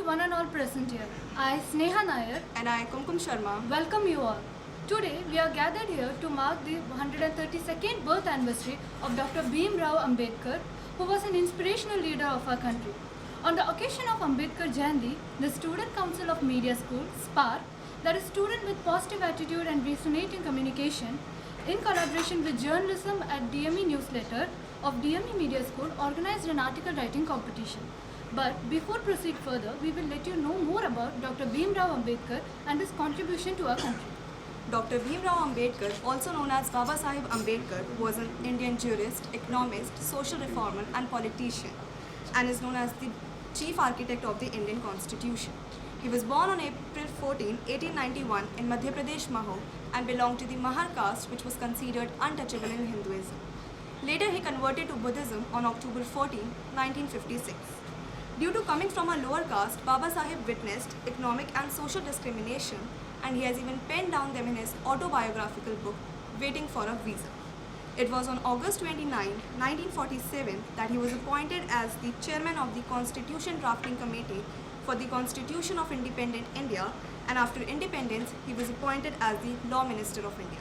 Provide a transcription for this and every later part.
one and all present here. I, Sneha Nair, And I, Kumkum Sharma. welcome you all. Today, we are gathered here to mark the 132nd birth anniversary of Dr. Bhim Rao Ambedkar, who was an inspirational leader of our country. On the occasion of Ambedkar Jayanti, the Student Council of Media School, SPARC, that is Student with Positive Attitude and Resonating Communication, in collaboration with Journalism at DME Newsletter of DME Media School, organized an article writing competition. But before proceed further, we will let you know more about Dr. Bhim Rao Ambedkar and his contribution to our country. Dr. Bhim Rao Ambedkar, also known as Baba Sahib Ambedkar, was an Indian jurist, economist, social reformer and politician, and is known as the chief architect of the Indian Constitution. He was born on April 14, 1891 in Madhya Pradesh, Mahou, and belonged to the Mahar caste, which was considered untouchable in Hinduism. Later he converted to Buddhism on October 14, 1956. Due to coming from a lower caste, Baba Sahib witnessed economic and social discrimination, and he has even penned down them in his autobiographical book, Waiting for a Visa. It was on August 29, 1947 that he was appointed as the chairman of the Constitution Drafting Committee for the Constitution of Independent India, and after independence, he was appointed as the Law Minister of India.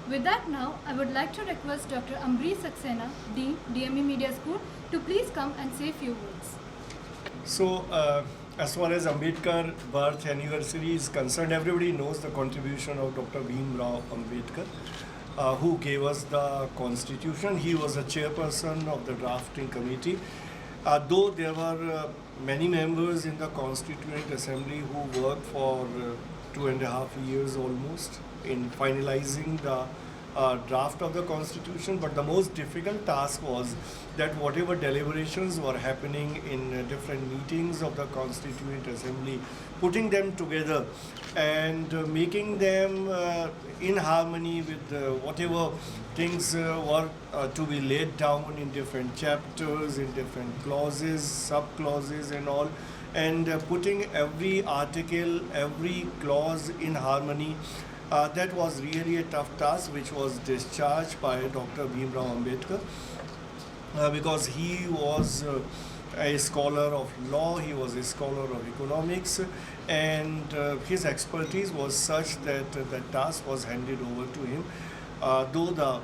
With that now, I would like to request Dr. Ambrish Saxena, Dean, DME Media School, to please come and say a few words. So, as far as Ambedkar birth anniversary is concerned, everybody knows the contribution of Dr. Bhim Rao Ambedkar, who gave us the constitution. He was a chairperson of the drafting committee. Though there were many members in the Constituent Assembly who worked for 2.5 years almost in finalizing the draft of the constitution, but the most difficult task was that whatever deliberations were happening in different meetings of the Constituent Assembly, putting them together and making them in harmony with whatever things were to be laid down in different chapters, in different clauses, sub-clauses and all, and putting every article, every clause in harmony. That was really a tough task, which was discharged by Dr. Bhim Rao Ambedkar because he was a scholar of law, he was a scholar of economics, and his expertise was such that the task was handed over to him. Though the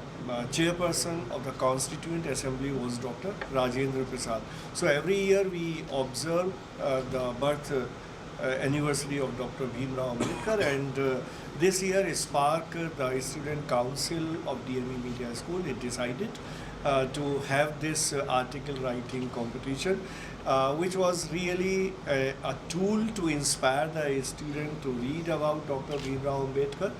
chairperson of the Constituent Assembly was Dr. Rajendra Prasad. So every year we observe the birth anniversary of Dr. Bhim Rao Ambedkar, and this year SPARC, the Student Council of DME Media School, it decided to have this article writing competition, which was really a tool to inspire the student to read about Dr. Bhim Rao Ambedkar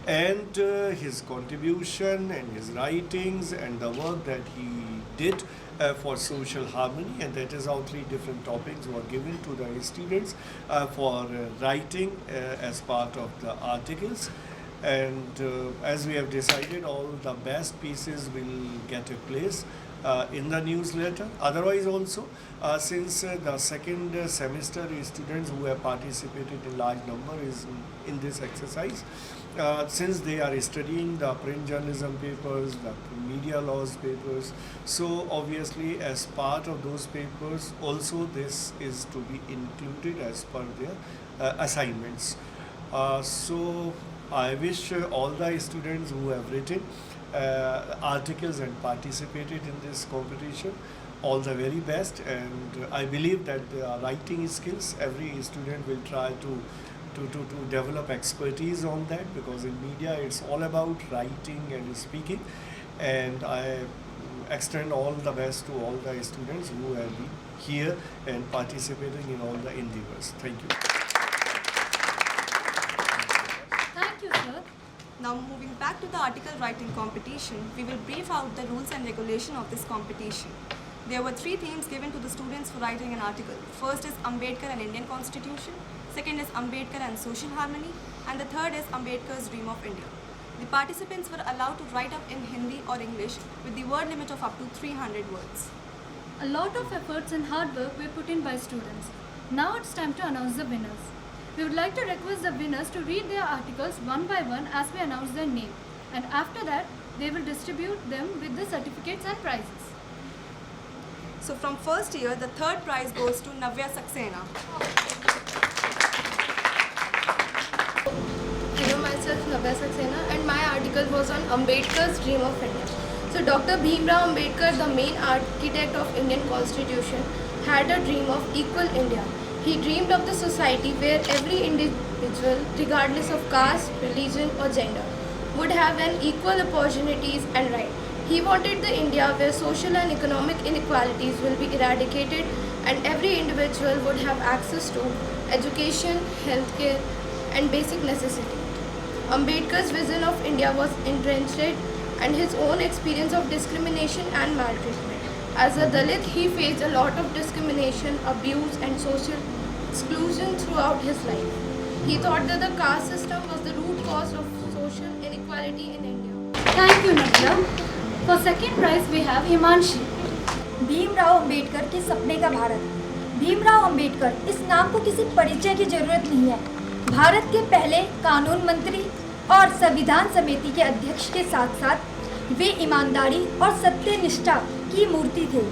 and his contribution and his writings and the work that he did for social harmony, and that is how 3 different topics were given to the students for writing as part of the articles. And as we have decided, all the best pieces will get a place in the newsletter. Otherwise also, since the second semester students who have participated in large number is in this exercise, since they are studying the print journalism papers, the media laws papers, so obviously as part of those papers also this is to be included as per their assignments. So I wish all the students who have written articles and participated in this competition all the very best, and I believe that the writing skills, every student will try to develop expertise on that, because in media it's all about writing and speaking, and I extend all the best to all the students who have been here and participating in all the endeavors. Thank you. Thank you, sir. Now moving back to the article writing competition, we will brief out the rules and regulation of this competition. There were 3 themes given to the students for writing an article. First is Ambedkar and Indian Constitution, second is Ambedkar and social harmony, and the third is Ambedkar's dream of India. The participants were allowed to write up in Hindi or English with the word limit of up to 300 words. A lot of efforts and hard work were put in by students. Now it's time to announce the winners. We would like to request the winners to read their articles one by one as we announce their name, and after that they will distribute them with the certificates and prizes. So from first year, the third prize goes to Navya Saxena. Hello, myself Navya Saxena, and my article was on Ambedkar's dream of India. So Dr. Bhimrao Ambedkar, the main architect of Indian Constitution, had a dream of equal India. He dreamed of the society where every individual, regardless of caste, religion or gender, would have an equal opportunities and right. He wanted the India where social and economic inequalities will be eradicated and every individual would have access to education, healthcare and basic necessities. Ambedkar's vision of India was entrenched and his own experience of discrimination and maltreatment. As a Dalit, he faced a lot of discrimination, abuse and social exclusion throughout his life. He thought that the caste system was the root cause of social inequality in India. Thank you, Navya. For second prize, we have Himanshi. Bhimrao Ambedkar के सपने का भारत। भीमराव अंबेडकर, इस नाम को किसी परिचय की जरूरत नहीं है। भारत के पहले कानून मंत्री और संविधान समिति के अध्यक्ष के साथ साथ वे ईमानदारी और सत्यनिष्ठा की मूर्ति थे।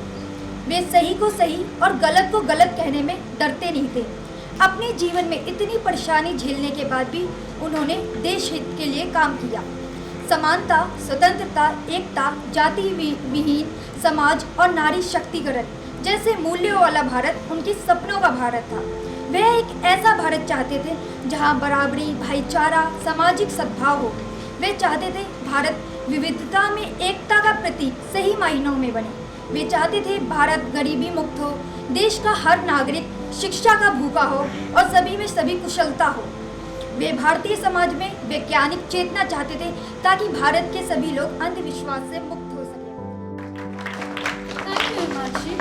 वे सही को सही और गलत को गलत कहने में डरते नहीं थे। अपने जीवन में इतनी परेशानी झेलने के बाद भी उन्होंने देश हित के लिए काम किया। समानता, स्वतंत्रता, एकता, जाति विहीन समाज और नारी शक्तिकरण जैसे मूल्यों वाला भारत उनके सपनों का भारत था। वे एक ऐसा भारत चाहते थे जहां बराबरी, भाईचारा, सामाजिक सद्भाव हो। वे चाहते थे भारत विविधता में एकता का प्रतीक सही मायनों में बने। वे चाहते थे भारत गरीबी मुक्त हो, देश का हर नागरिक शिक्षा का भूखा हो और सभी में सभी कुशलता हो। वे भारतीय समाज में वैज्ञानिक चेतना चाहते थे ताकि भारत के सभी लोग अंधविश्वास से मुक्त हो सकें। Thank you, Himanshi.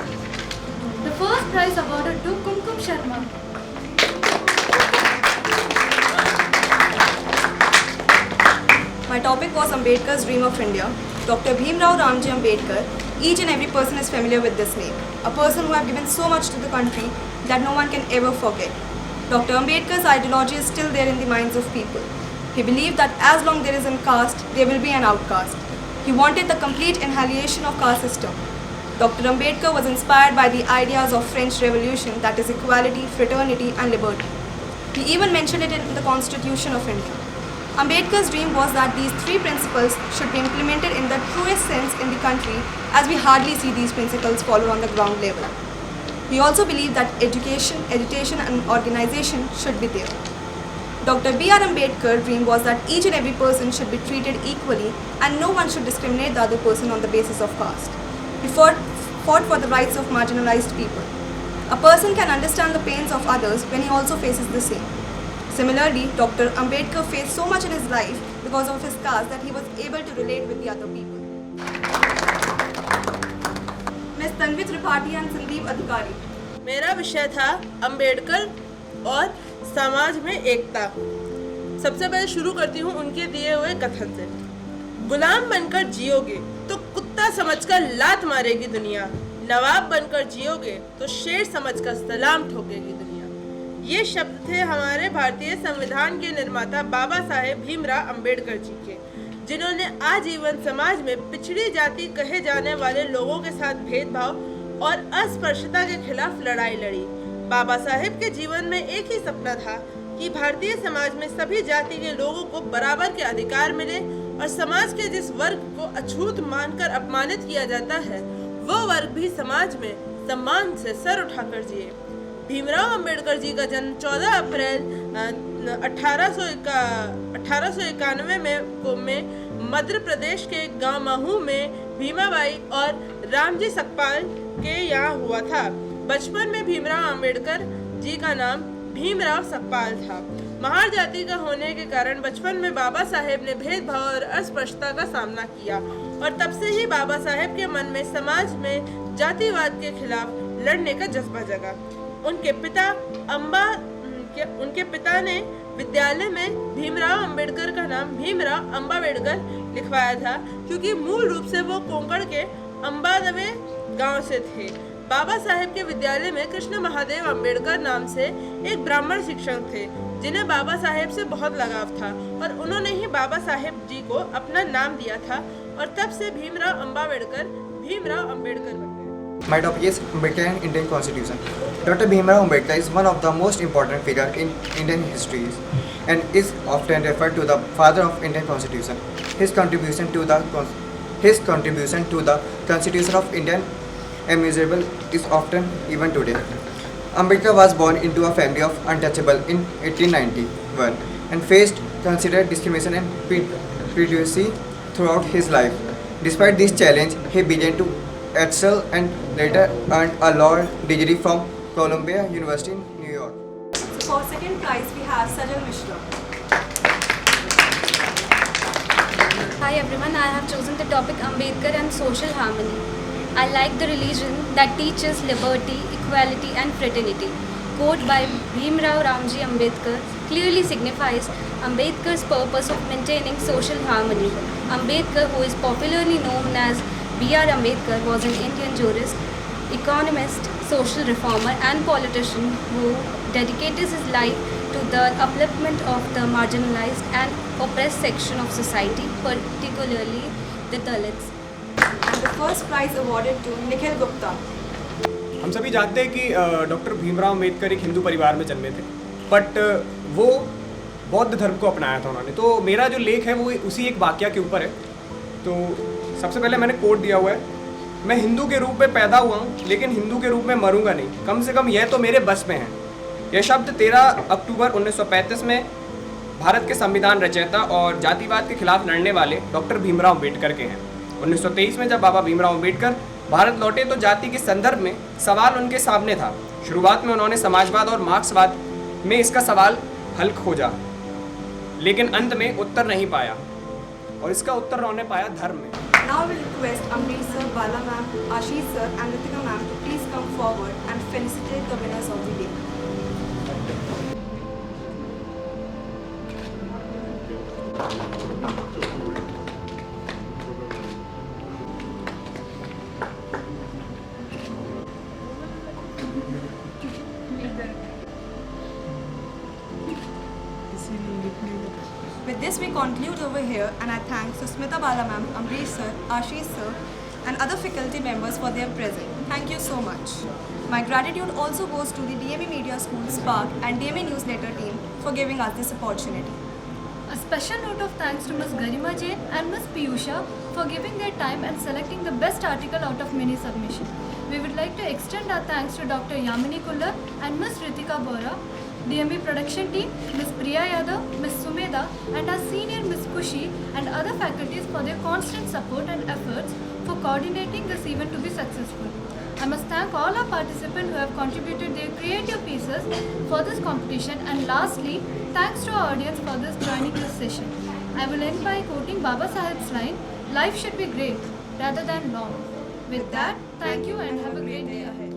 The first prize awarded to Kumkum Sharma. My topic was Ambedkar's dream of India. Dr. Bhimrao Ramji Ambedkar. Each and every person is familiar with this name. A person who have given so much to the country that no one can ever forget. Dr. Ambedkar's ideology is still there in the minds of people. He believed that as long there is a caste, there will be an outcast. He wanted the complete annihilation of caste system. Dr. Ambedkar was inspired by the ideas of French Revolution, that is equality, fraternity and liberty. He even mentioned it in the Constitution of India. Ambedkar's dream was that these three principles should be implemented in the truest sense in the country, as we hardly see these principles followed on the ground level. He also believed that education, agitation and organization should be there. Dr. B.R. Ambedkar's dream was that each and every person should be treated equally and no one should discriminate the other person on the basis of caste. He fought for the rights of marginalized people. A person can understand the pains of others when he also faces the same. Similarly, Dr. Ambedkar faced so much in his life because of his caste that he was able to relate with the other people. Ms. Tanvi Tripathi and Sandeep Adhikari. मेरा विषय था अंबेडकर और समाज में एकता। सबसे पहले शुरू करती हूँ उनके दिए हुए कथन से। गुलाम बनकर जियोगे तो कुत्ता समझकर लात मारेगी दुनिया, नवाब बनकर जियोगे तो शेर समझकर सलाम ठोकेगी दुनिया। ये शब्द थे हमारे भारतीय संविधान के निर्माता बाबा साहेब भीमराव अंबेडकर जी के, जिन्होंने आजीवन समाज में पिछड़ी जाति कहे जाने वाले लोगों के साथ भेदभाव और अस्पृश्यता के खिलाफ लड़ाई लड़ी। बाबा साहेब के जीवन में एक ही सपना था कि भारतीय समाज में सभी जाति के लोगों को बराबर के अधिकार मिले और समाज के जिस वर्ग को अछूत मानकर अपमानित किया जाता है वो वर्ग भी समाज में सम्मान से सर उठाकर जिए। भीमराव अंबेडकर जी का जन्म 14 अप्रैल 1891 में मध्य प्रदेश के गांव महू में भीमाबाई और रामजी सकपाल के यहाँ हुआ था। बचपन में भीमराव अंबेडकर जी का नाम भीमराव सकपाल था। महार जाति का होने के कारण बचपन में बाबा साहेब ने भेदभाव और अस्पृश्यता का सामना किया और तब से ही बाबा साहेब के मन में समाज में जातिवाद के खिलाफ लड़ने का जज्बा जगा। उनके पिता ने विद्यालय में भीमराव अंबेडकर का नाम भीमराव अम्बावेडकर लिखवाया था, क्योंकि मूल रूप से वो कोंकण के अम्बादवे गांव से थे। बाबा साहेब के विद्यालय में कृष्ण महादेव अंबेडकर नाम से एक ब्राह्मण शिक्षक थे, जिन्हें बाबा साहेब से बहुत लगाव था और उन्होंने ही बाबा साहेब जी को अपना नाम दिया था और तब से भीमराव अम्बावेडकर भीमराव अंबेडकर बन गए। My topic is Ambedkar and Indian Constitution. Dr. Bhimrao Ambedkar is one of the most important figures in Indian history and is often referred to the father of Indian Constitution. His contribution to the Constitution of India immeasurable is often even today. Ambedkar was born into a family of untouchable in 1891 and faced considered discrimination and prejudice throughout his life. Despite this challenge, he began to excel and later earned a law degree from Columbia University in New York. So for second prize, we have Sajal Mishra. Hi everyone, I have chosen the topic Ambedkar and social harmony. I like the religion that teaches liberty, equality and fraternity. Quote by Bhimrao Ramji Ambedkar clearly signifies Ambedkar's purpose of maintaining social harmony. Ambedkar, who is popularly known as B.R. Ambedkar, was an Indian jurist, economist, social reformer and politician who dedicated his life to the upliftment of the marginalized and oppressed section of society, particularly the Dalits. And the first prize awarded to Nikhil Gupta. हम सभी जानते हैं कि doctor Bhimrao Ambedkar एक हिंदू परिवार में जन्मे थे, बट वो बौद्ध धर्म को अपनाया था उन्होंने। तो मेरा जो लेख है वो उसी एक वाक्य के ऊपर है। तो सबसे पहले मैंने कोट दिया हुआ है, मैं हिंदू के रूप में पैदा हुआ हूँ लेकिन हिंदू के रूप में मरूंगा नहीं, कम से कम यह तो मेरे बस में है। यह शब्द 13 अक्टूबर 1935 में भारत के संविधान रचयिता और जातिवाद के खिलाफ लड़ने वाले डॉक्टर भीमराव अम्बेडकर के हैं। 1923 में जब बाबा भीमराव अम्बेडकर भारत लौटे तो जाति के संदर्भ में सवाल उनके सामने था। शुरुआत में उन्होंने समाजवाद और मार्क्सवाद में इसका सवाल हल खोजा, लेकिन अंत में उत्तर नहीं पाया और इसका उत्तर उन्होंने पाया धर्म में। Now we request Amrit sir, Bala ma'am, Ashish sir and Ritika ma'am to please come forward and felicitate the winners of the day. With this, we conclude over here, and I thank Susmita Bala ma'am, Amrish sir, Ashish sir, and other faculty members for their presence. Thank you so much. My gratitude also goes to the DME Media School, Spark, and DME Newsletter team for giving us this opportunity. A special note of thanks to Ms. Garima Jain and Ms. Piyusha for giving their time and selecting the best article out of many submission. We would like to extend our thanks to Dr. Yamini Kullar and Ms. Ritika Bora, DMB production team, Ms. Priya Yadav, Ms. Sumeda, and our senior Ms. Kushi and other faculties for their constant support and efforts for coordinating this event to be successful. I must thank all our participants who have contributed their creative pieces for this competition, and lastly, thanks to our audience for this joining this session. I will end by quoting Baba Saheb's line, "Life should be great rather than long." With that, thank you and have a great day ahead.